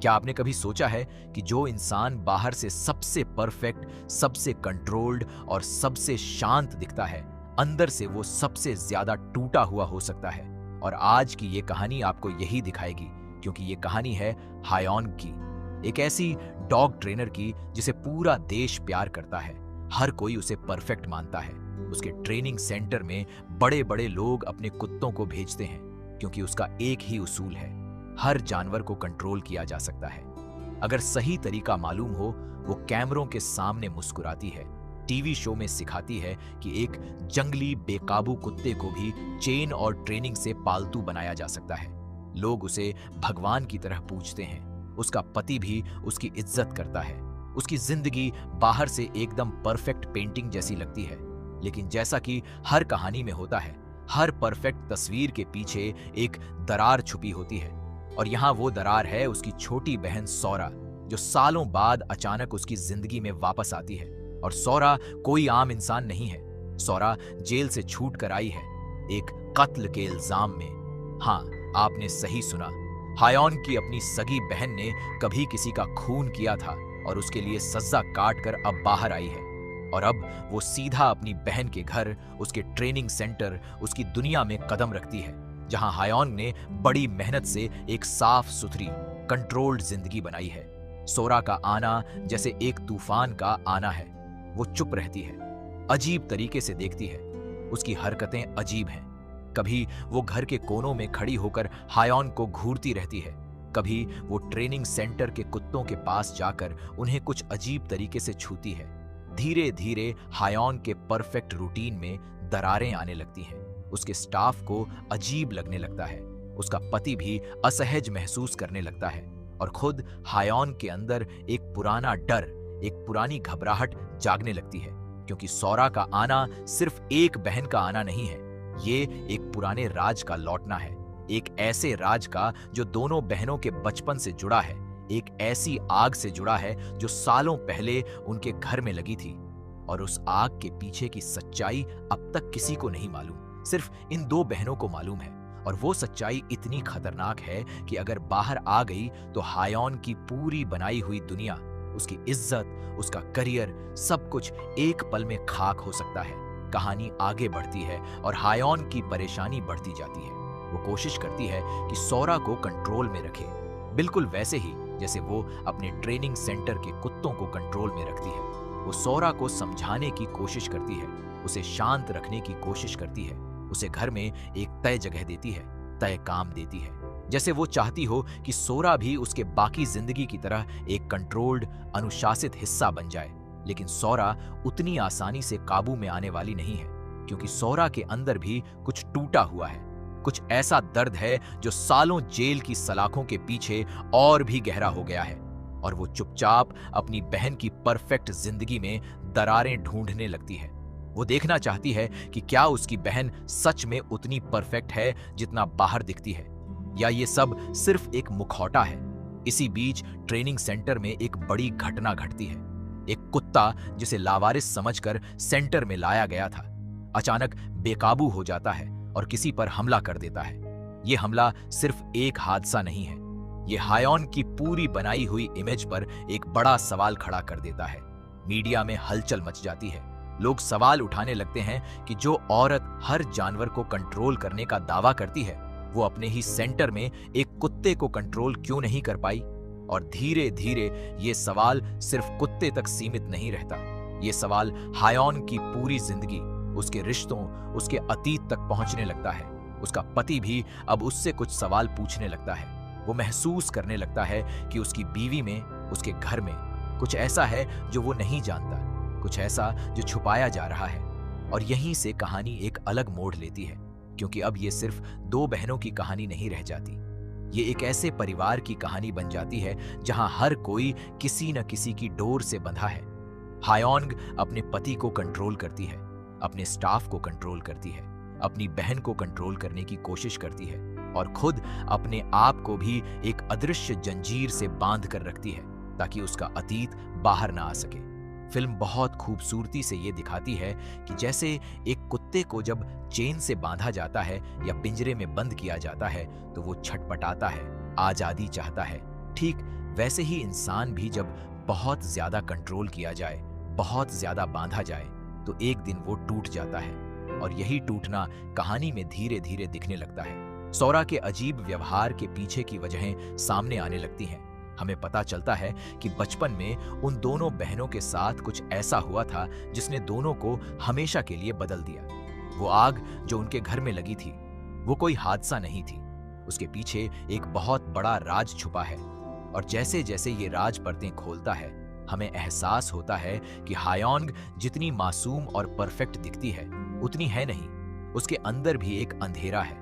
क्या आपने कभी सोचा है कि जो इंसान बाहर से सबसे परफेक्ट, सबसे कंट्रोल्ड और सबसे शांत दिखता है, अंदर से वो सबसे ज्यादा टूटा हुआ हो सकता है? और आज की ये कहानी आपको यही दिखाएगी, क्योंकि ये कहानी है हायोंग की, एक ऐसी डॉग ट्रेनर की जिसे पूरा देश प्यार करता है। हर कोई उसे परफेक्ट मानता है। उसके ट्रेनिंग सेंटर में बड़े बड़े लोग अपने कुत्तों को भेजते हैं, क्योंकि उसका एक ही उसूल है, हर जानवर को कंट्रोल किया जा सकता है अगर सही तरीका मालूम हो। वो कैमरों के सामने मुस्कुराती है, टीवी शो में सिखाती है कि एक जंगली बेकाबू कुत्ते को भी चेन और ट्रेनिंग से पालतू बनाया जा सकता है। लोग उसे भगवान की तरह पूजते हैं। उसका पति भी उसकी इज्जत करता है। उसकी जिंदगी बाहर से एकदम परफेक्ट पेंटिंग जैसी लगती है, लेकिन जैसा कि हर कहानी में होता है, हर परफेक्ट तस्वीर के पीछे एक दरार छुपी होती है। और यहाँ वो दरार है उसकी छोटी बहन सौरा, जो सालों बाद अचानक उसकी जिंदगी में वापस आती है। और सौरा कोई आम इंसान नहीं है। सौरा जेल से छूट कर आई है, एक कत्ल के इल्जाम में। हाँ, आपने सही सुना। हायोंग की अपनी सगी बहन ने कभी किसी का खून किया था और उसके लिए सजा काट कर अब बाहर आई है। और अब वो सीधा अपनी बहन के घर, उसके ट्रेनिंग सेंटर, उसकी दुनिया में कदम रखती है, जहां हायोंग ने बड़ी मेहनत से एक साफ सुथरी कंट्रोल्ड जिंदगी बनाई है। सोरा का आना जैसे एक तूफान का आना है। वो चुप रहती है, अजीब तरीके से देखती है। उसकी हरकतें अजीब हैं। कभी वो घर के कोनों में खड़ी होकर हायोंग को घूरती रहती है, कभी वो ट्रेनिंग सेंटर के कुत्तों के पास जाकर उन्हें कुछ अजीब तरीके से छूती है। धीरे धीरे हायोंग के परफेक्ट रूटीन में दरारें आने लगती हैं। उसके स्टाफ को अजीब लगने लगता है। उसका पति भी असहज महसूस करने लगता है। और खुद हायोंग के अंदर एक पुराना डर, एक पुरानी घबराहट जागने लगती है, क्योंकि सौरा का आना सिर्फ एक बहन का आना नहीं है, ये एक पुराने राज का लौटना है। एक ऐसे राज का जो दोनों बहनों के बचपन से जुड़ा है, एक ऐसी आग से जुड़ा है जो सालों पहले उनके घर में लगी थी। और उस आग के पीछे की सच्चाई अब तक किसी को नहीं मालूम, सिर्फ इन दो बहनों को मालूम है। और वो सच्चाई इतनी खतरनाक है कि अगर बाहर आ गई तो हायोंग की पूरी बनाई हुई दुनिया, उसकी इज्जत, उसका करियर, सब कुछ एक पल में खाक हो सकता है। कहानी आगे बढ़ती है और हायोंग की परेशानी बढ़ती जाती है। वो कोशिश करती है कि सौरा को कंट्रोल में रखे, बिल्कुल वैसे ही जैसे वो अपने ट्रेनिंग सेंटर के कुत्तों को कंट्रोल में रखती है। वो सौरा को समझाने की कोशिश करती है, उसे शांत रखने की कोशिश करती है, उसे घर में एक तय जगह देती है, तय काम देती है, जैसे वो चाहती हो कि सौरा भी उसके बाकी जिंदगी की तरह एक कंट्रोल्ड, अनुशासित हिस्सा बन जाए। लेकिन सौरा उतनी आसानी से काबू में आने वाली नहीं है, क्योंकि सौरा के अंदर भी कुछ टूटा हुआ है। कुछ ऐसा दर्द है जो सालों जेल की सलाखों के पीछे और भी गहरा हो गया है। और वो चुपचाप अपनी बहन की परफेक्ट जिंदगी में दरारें ढूंढने लगती है। वो देखना चाहती है कि क्या उसकी बहन सच में उतनी परफेक्ट है जितना बाहर दिखती है, या ये सब सिर्फ एक मुखौटा है। इसी बीच ट्रेनिंग सेंटर में एक बड़ी घटना घटती है। एक कुत्ता जिसे लावारिस समझकर सेंटर में लाया गया था, अचानक बेकाबू हो जाता है और किसी पर हमला कर देता है। ये हमला सिर्फ एक हादसा नहीं है, ये हायोंग की पूरी बनाई हुई इमेज पर एक बड़ा सवाल खड़ा कर देता है। मीडिया में हलचल मच जाती है। लोग सवाल उठाने लगते हैं कि जो औरत हर जानवर को कंट्रोल करने का दावा करती है, वो अपने ही सेंटर में एक कुत्ते को कंट्रोल क्यों नहीं कर पाई? और धीरे धीरे ये सवाल सिर्फ कुत्ते तक सीमित नहीं रहता। ये सवाल हायोंग की पूरी जिंदगी, उसके रिश्तों, उसके अतीत तक पहुंचने लगता है। उसका पति भी अब उससे कुछ सवाल पूछने लगता है। वो महसूस करने लगता है कि उसकी बीवी में, उसके घर में कुछ ऐसा है जो वो नहीं जानता, कुछ ऐसा जो छुपाया जा रहा है। और यहीं से कहानी एक अलग मोड़ लेती है, क्योंकि अब ये सिर्फ दो बहनों की कहानी नहीं रह जाती। ये एक ऐसे परिवार की कहानी बन जाती है जहां हर कोई किसी न किसी की डोर से बंधा है। हायोंग अपने पति को कंट्रोल करती है, अपने स्टाफ को कंट्रोल करती है, अपनी बहन को कंट्रोल करने की कोशिश करती है, और खुद अपने आप को भी एक अदृश्य जंजीर से बांध कर रखती है, ताकि उसका अतीत बाहर ना आ सके। फिल्म बहुत खूबसूरती से ये दिखाती है कि जैसे एक कुत्ते को जब चेन से बांधा जाता है या पिंजरे में बंद किया जाता है तो वो छटपटाता है, आजादी चाहता है। ठीक वैसे ही इंसान भी जब बहुत ज्यादा कंट्रोल किया जाए, बहुत ज्यादा बांधा जाए, तो एक दिन वो टूट जाता है। और यही टूटना कहानी में धीरे धीरे दिखने लगता है। सौरा के अजीब व्यवहार के पीछे की वजहें सामने आने लगती हैं। हमें पता चलता है कि बचपन में उन दोनों बहनों के साथ कुछ ऐसा हुआ था जिसने दोनों को हमेशा के लिए बदल दिया। वो आग जो उनके घर में लगी थी, वो कोई हादसा नहीं थी। उसके पीछे एक बहुत बड़ा राज छुपा है। और जैसे जैसे ये राज परतें खोलता है, हमें एहसास होता है कि हायोंग जितनी मासूम और परफेक्ट दिखती है, उतनी है नहीं। उसके अंदर भी एक अंधेरा है,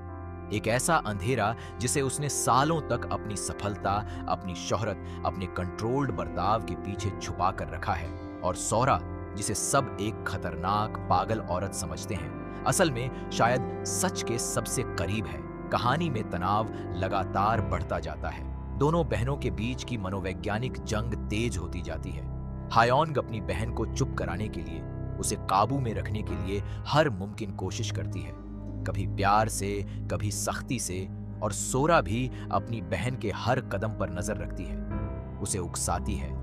एक ऐसा अंधेरा जिसे उसने सालों तक अपनी सफलता, अपनी शोहरत, अपने कंट्रोल्ड बर्ताव के पीछे छुपा कर रखा है। और सौरा, जिसे सब एक खतरनाक पागल औरत समझते हैं, असल में शायद सच के सबसे करीब है। कहानी में तनाव लगातार बढ़ता जाता है। दोनों बहनों के बीच की मनोवैज्ञानिक जंग तेज होती जाती है। हायोंग अपनी बहन को चुप कराने के लिए, उसे काबू में रखने के लिए हर मुमकिन कोशिश करती है, कभी प्यार से, कभी सख्ती से। और सोरा भी अपनी बहन के हर कदम पर नजर रखती है, उसे उकसाती है,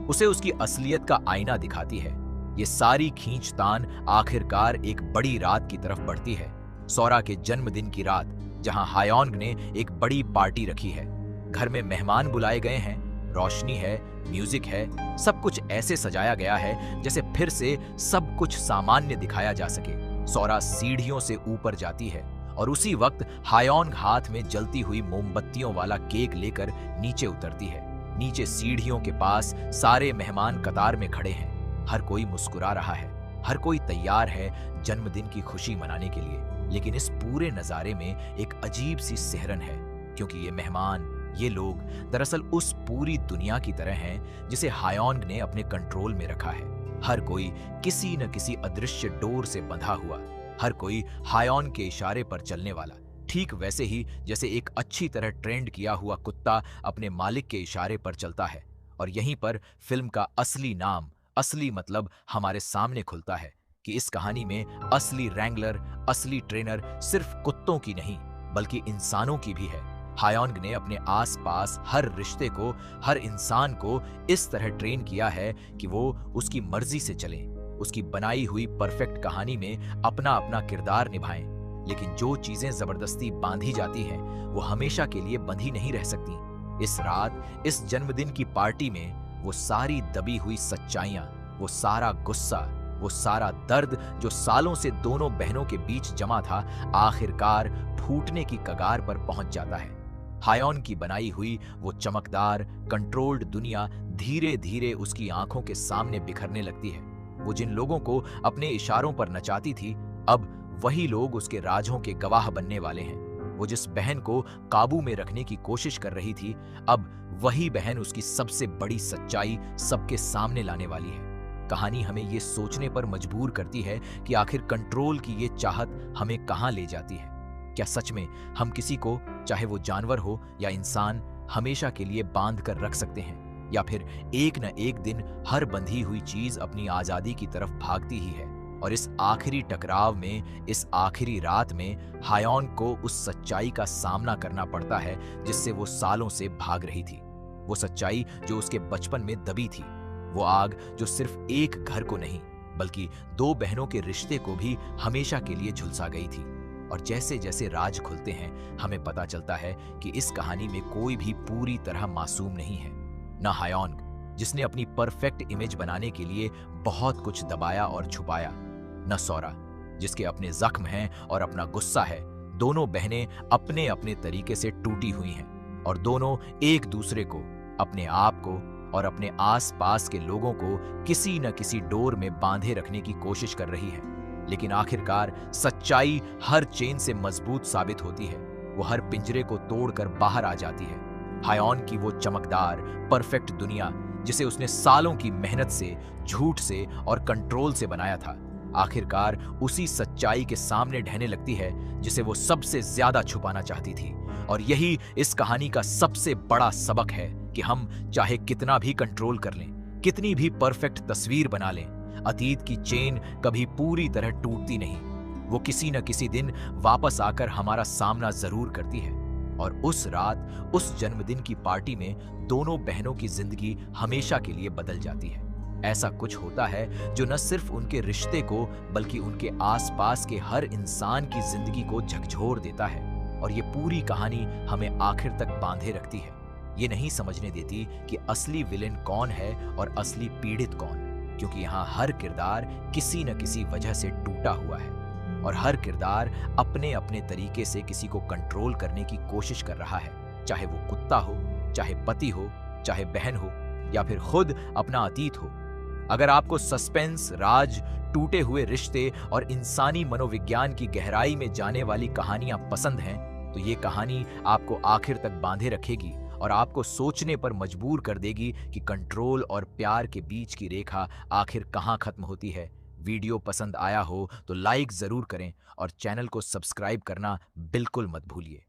उसे उसकी असलियत का आईना दिखाती है। ये सारी खींचतान आखिरकार एक बड़ी रात की तरफ बढ़ती है, सौरा के जन्मदिन की रात, जहां हायोंग ने एक बड़ी पार्टी रखी है। घर में मेहमान बुलाए गए हैं, रोशनी है, म्यूजिक है, सब कुछ ऐसे सजाया गया है जैसे फिर से सब कुछ सामान्य दिखाया जा सके। सौरा सीढ़ियों से ऊपर जाती है और उसी वक्त हायोंग हाथ में जलती हुई मोमबत्तियों वाला केक लेकर नीचे उतरती है। नीचे सीढ़ियों के पास सारे मेहमान कतार में खड़े हैं। हर कोई मुस्कुरा रहा है, हर कोई तैयार है जन्मदिन की खुशी मनाने के लिए। लेकिन इस पूरे नजारे में एक अजीब सी सिहरन है, क्योंकि ये मेहमान, ये लोग दरअसल उस पूरी दुनिया की तरह हैं जिसे हायोंग ने अपने कंट्रोल में रखा है। हर कोई किसी न किसी अदृश्य डोर से बंधा हुआ, हर कोई हायोंग के इशारे पर चलने वाला, ठीक वैसे ही जैसे एक अच्छी तरह ट्रेंड किया हुआ कुत्ता अपने मालिक के इशारे पर चलता है। और यहीं पर फिल्म का असली नाम, असली मतलब हमारे सामने खुलता है कि इस कहानी में असली रैंगलर, असली ट्रेनर सिर्फ कुत्तों की नहीं बल्कि इंसानों की भी है। हायोंग ने अपने आसपास हर रिश्ते को, हर इंसान को इस तरह ट्रेन किया है कि वो उसकी मर्जी से चले, उसकी बनाई हुई परफेक्ट कहानी में अपना अपना किरदार निभाएं। लेकिन जो चीजें जबरदस्ती बांधी जाती हैं, वो हमेशा के लिए बंधी नहीं रह सकती। इस रात, इस जन्मदिन की पार्टी में वो सारी दबी हुई सच्चाइयां, वो सारा गुस्सा, वो सारा दर्द जो सालों से दोनों बहनों के बीच जमा था, आखिरकार फूटने की कगार पर पहुंच जाता है। हायोंग की बनाई हुई वो चमकदार, कंट्रोल्ड दुनिया धीरे धीरे उसकी आंखों के सामने बिखरने लगती है। वो जिन लोगों को अपने इशारों पर नचाती थी, अब वही लोग उसके राजों के गवाह बनने वाले हैं। वो जिस बहन को काबू में रखने की कोशिश कर रही थी, अब वही बहन उसकी सबसे बड़ी सच्चाई सबके सामने लाने वाली है। कहानी हमें ये सोचने पर मजबूर करती है कि आखिर कंट्रोल की ये चाहत हमें कहां ले जाती है। क्या सच में हम किसी को, चाहे वो जानवर हो या इंसान, हमेशा के लिए बांध कर रख सकते हैं? या फिर एक न एक दिन हर बंधी हुई चीज अपनी आजादी की तरफ भागती ही है? और इस आखिरी टकराव में, इस आखिरी रात में हायोंग को उस सच्चाई का सामना करना पड़ता है जिससे वो सालों से भाग रही थी। वो सच्चाई जो उसके बचपन में दबी थी, वो आग जो सिर्फ एक घर को नहीं बल्कि दो बहनों के रिश्ते को भी हमेशा के लिए झुलसा गई थी। और जैसे जैसे राज खुलते हैं, हमें पता चलता है कि इस कहानी में कोई भी पूरी तरह मासूम नहीं है। ना हायोंग, जिसने अपनी परफेक्ट इमेज बनाने के लिए बहुत कुछ दबाया और छुपाया, न सौरा, जिसके अपने जख्म हैं और अपना गुस्सा है। दोनों बहनें अपने अपने तरीके से टूटी हुई हैं और दोनों एक दूसरे को, अपने आप को और अपने आसपास के लोगों को किसी न किसी डोर में बांधे रखने की कोशिश कर रही है। लेकिन आखिरकार सच्चाई हर चेन से मजबूत साबित होती है। वो हर पिंजरे को तोड़कर बाहर आ जाती है। हायोंग की वो चमकदार, परफेक्ट दुनिया, जिसे उसने सालों की मेहनत से, झूठ से और कंट्रोल से बनाया था, आखिरकार उसी सच्चाई के सामने ढहने लगती है जिसे वो सबसे ज्यादा छुपाना चाहती थी। और यही इस कहानी का सबसे बड़ा सबक है कि हम चाहे कितना भी कंट्रोल कर लें, कितनी भी परफेक्ट तस्वीर बना लें, अतीत की चेन कभी पूरी तरह टूटती नहीं। वो किसी न किसी दिन वापस आकर हमारा सामना जरूर करती है। और उस रात उस जन्मदिन की पार्टी में दोनों बहनों की जिंदगी हमेशा के लिए बदल जाती है। ऐसा कुछ होता है जो न सिर्फ उनके रिश्ते को बल्कि उनके आसपास के हर इंसान की जिंदगी को झकझोर देता है। और ये पूरी कहानी हमें आखिर तक बांधे रखती है। ये नहीं समझने देती कि असली विलेन कौन है और असली पीड़ित कौन, क्योंकि यहाँ हर किरदार किसी न किसी वजह से टूटा हुआ है और हर किरदार अपने अपने तरीके से किसी को कंट्रोल करने की कोशिश कर रहा है, चाहे वो कुत्ता हो, चाहे पति हो, चाहे बहन हो या फिर खुद अपना अतीत हो। अगर आपको सस्पेंस, राज, टूटे हुए रिश्ते और इंसानी मनोविज्ञान की गहराई में जाने वाली कहानियां पसंद हैं, तो ये कहानी आपको आखिर तक बांधे रखेगी और आपको सोचने पर मजबूर कर देगी कि कंट्रोल और प्यार के बीच की रेखा आखिर कहां खत्म होती है। वीडियो पसंद आया हो तो लाइक जरूर करें और चैनल को सब्सक्राइब करना बिल्कुल मत भूलिए।